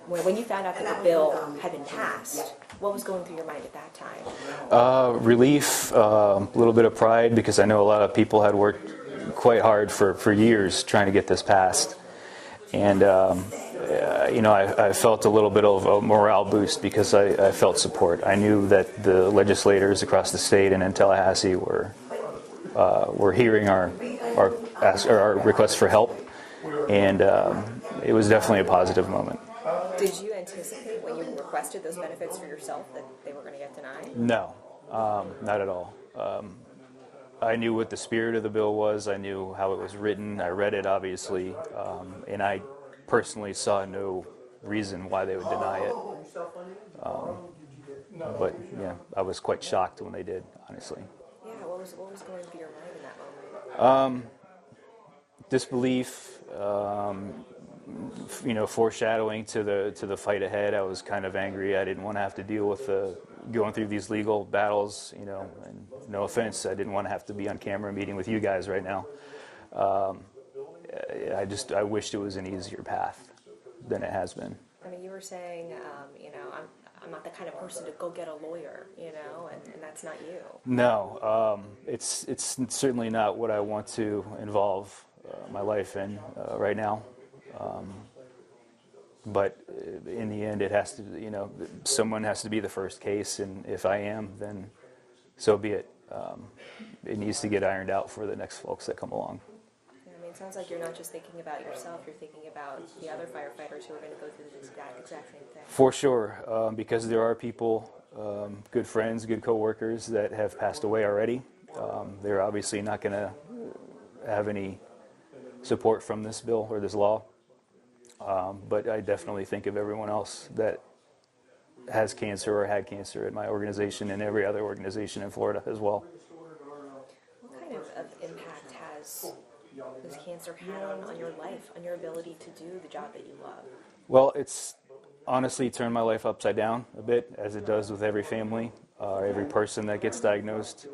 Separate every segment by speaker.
Speaker 1: when you found out that the bill had been passed, what was going through your mind at that time?
Speaker 2: Relief, a little bit of pride, because I know a lot of people had worked quite hard for years trying to get this passed. And, I felt a little bit of a morale boost because I felt support. I knew that the legislators across the state and in Tallahassee were hearing our requests for help, and it was definitely a positive moment.
Speaker 1: Did you anticipate when you requested those benefits for yourself that they were going to get denied?
Speaker 2: No, not at all. I knew what the spirit of the bill was. I knew how it was written. I read it, obviously, and I personally saw no reason why they would deny it. But yeah, I was quite shocked when they did, honestly.
Speaker 1: Yeah, what was going through your mind in that moment?
Speaker 2: Disbelief, foreshadowing to the fight ahead. I was kind of angry. I didn't want to have to deal with going through these legal battles, and no offense, I didn't want to have to be on camera meeting with you guys right now. I wished it was an easier path than it has been.
Speaker 1: I mean, you were saying, I'm not the kind of person to go get a lawyer, and that's not you.
Speaker 2: No, it's certainly not what I want to involve my life in right now. But in the end, it has to, someone has to be the first case, and if I am, then so be it. It needs to get ironed out for the next folks that come along.
Speaker 1: Yeah, I mean, it sounds like you're not just thinking about yourself, you're thinking about the other firefighters who are going to go through the exact same thing.
Speaker 2: For sure, because there are people, good friends, good coworkers that have passed away already. They're obviously not going to have any support from this bill or this law. But I definitely think of everyone else that has cancer or had cancer in my organization and every other organization in Florida as well.
Speaker 1: What kind of impact has this cancer had on your life, on your ability to do the job that you love?
Speaker 2: Well, it's honestly turned my life upside down a bit, as it does with every family, every person that gets diagnosed.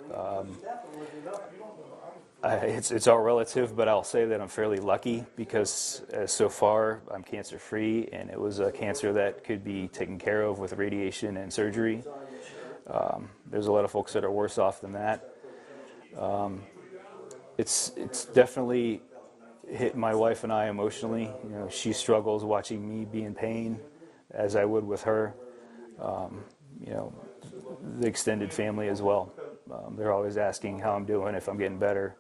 Speaker 2: It's all relative, but I'll say that I'm fairly lucky because so far I'm cancer-free, and it was a cancer that could be taken care of with radiation and surgery. There's a lot of folks that are worse off than that. It's definitely hit my wife and I emotionally. She struggles watching me be in pain, as I would with her. The extended family as well. They're always asking how I'm doing, if I'm getting better.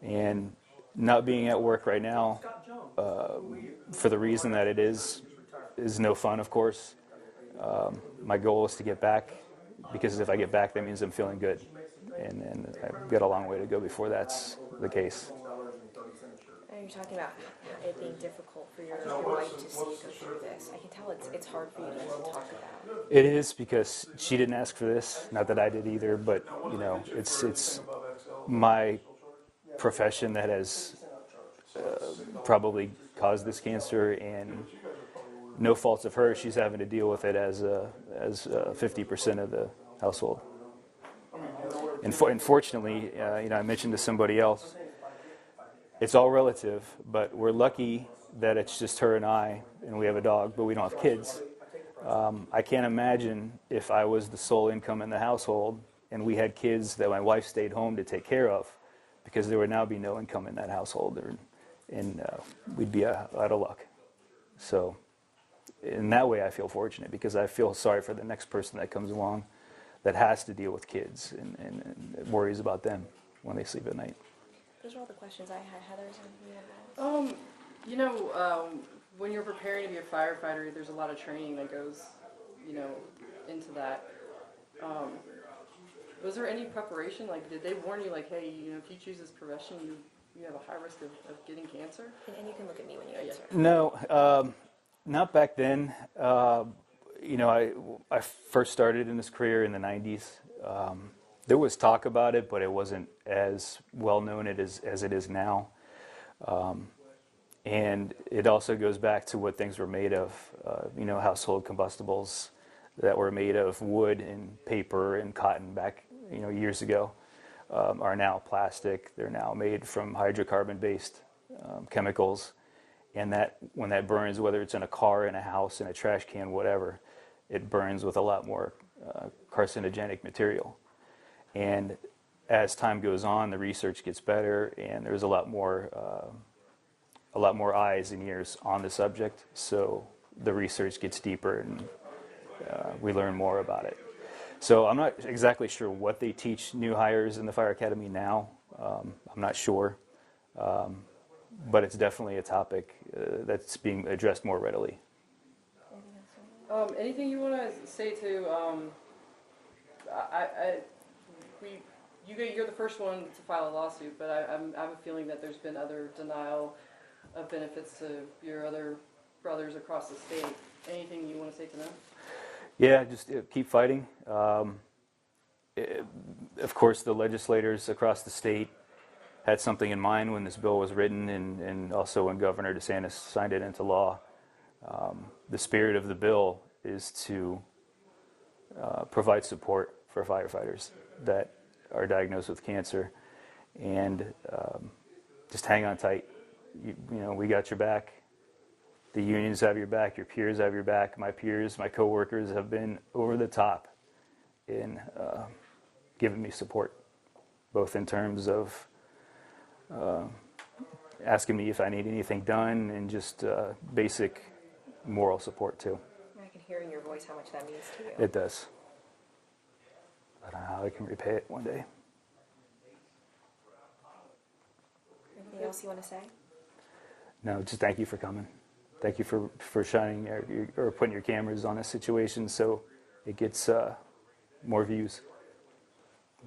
Speaker 2: And not being at work right now, for the reason that it is no fun, of course. My goal is to get back, because if I get back, that means I'm feeling good. And I've got a long way to go before that's the case.
Speaker 1: And you're talking about it being difficult for your wife to see you go through this. I can tell it's hard for you to even talk about.
Speaker 2: It is, because she didn't ask for this. Not that I did either, but it's my profession that has probably caused this cancer, and no faults of hers. She's having to deal with it as 50% of the household. And unfortunately, I mentioned to somebody else, it's all relative, but we're lucky that it's just her and I, and we have a dog, but we don't have kids. I can't imagine if I was the sole income in the household and we had kids that my wife stayed home to take care of, because there would now be no income in that household, and we'd be out of luck. So in that way, I feel fortunate, because I feel sorry for the next person that comes along that has to deal with kids and worries about them when they sleep at night.
Speaker 1: Those are all the questions I had. Heather, is there anything you have?
Speaker 3: When you're preparing to be a firefighter, there's a lot of training that goes, into that. Was there any preparation? Like, did they warn you, like, hey, if you choose this profession, you have a high risk of getting cancer?
Speaker 1: And you can look at me when you answer.
Speaker 2: No, not back then. I first started in this career in the 90s. There was talk about it, but it wasn't as well known as it is now. And it also goes back to what things were made of, household combustibles that were made of wood and paper and cotton back, years ago, are now plastic. They're now made from hydrocarbon-based chemicals. and that when that burns, whether it's in a car, in a house, in a trash can, whatever, it burns with a lot more carcinogenic material. And as time goes on, the research gets better, and there's a lot more eyes and ears on the subject. So the research gets deeper, and we learn more about it. So I'm not exactly sure what they teach new hires in the fire academy now. I'm not sure, but it's definitely a topic that's being addressed more readily.
Speaker 3: Anything you want to say to? You're the first one to file a lawsuit, but I have a feeling that there's been other denial of benefits to your other brothers across the state. Anything you want to say to them?
Speaker 2: Yeah, just keep fighting. Of course, the legislators across the state had something in mind when this bill was written, and also when Governor DeSantis signed it into law. The spirit of the bill is to provide support for firefighters that are diagnosed with cancer, and just hang on tight. You know, we got your back. The unions have your back. Your peers have your back. My peers, my coworkers have been over the top in giving me support, both in terms of asking me if I need anything done, and just basic moral support too.
Speaker 1: I can hear in your voice how much that means to you.
Speaker 2: It does. I don't know how I can repay it one day.
Speaker 1: Anything else you want to say?
Speaker 2: No, just thank you for coming. Thank you for shining or putting your cameras on this situation so it gets more views.